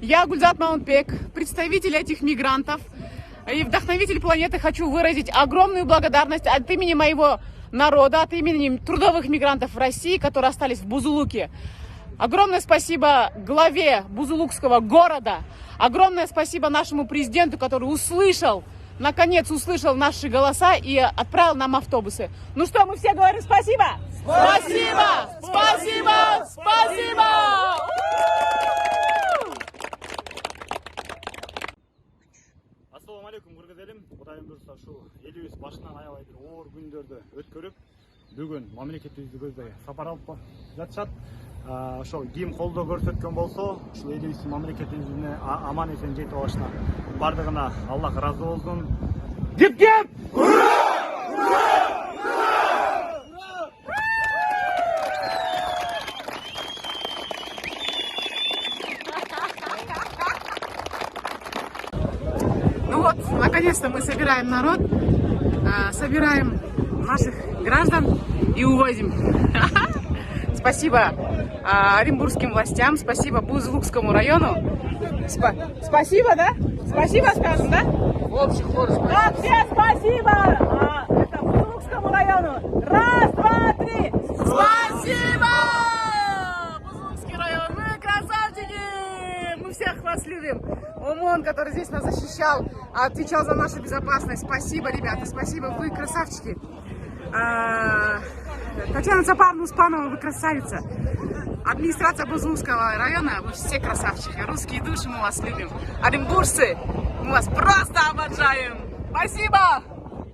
Я Гульзат Маунтбек, представитель этих мигрантов и вдохновитель планеты. Хочу выразить огромную благодарность от имени моего народа, от имени трудовых мигрантов в России, которые остались в Бузулуке. Огромное спасибо главе Бузулукского города. Огромное спасибо нашему президенту, который наконец услышал наши голоса и отправил нам автобусы. Ну что, мы все говорим спасибо? Спасибо! Спасибо! Спасибо! Assalamu alaikum Kırgızelim. Kudayım dursa şu elimiz başından aябай бир оор күндөрдү өткөрүп, бүгүн мамлекетибизди көздөй сапар алып жатышат. Ошо ким колдоо көрсөткөн болсо, ушул элибиздин мамлекетибизине аман эсен жетип алышына бардыгына Аллах ыраазы болсун. Кеп! Ну вот, наконец-то мы собираем народ, собираем наших граждан и увозим. Спасибо оренбургским властям, спасибо Бузулукскому району. Спасибо, да? Спасибо скажем, да? Да, все спасибо это Бузулукскому району. Раз, два, три. Спасибо! Бузулукский район, мы красавчики! Мы всех вас любим. ОМОН, который здесь нас защищал, отвечал за нашу безопасность. Спасибо, ребята, спасибо, вы красавчики. Татьяна Цапаровна Успанова, вы красавица. Администрация Бузулукского района, вы все красавчики. Русские души, мы вас любим. Оренбуржцы, мы вас просто обожаем. Спасибо!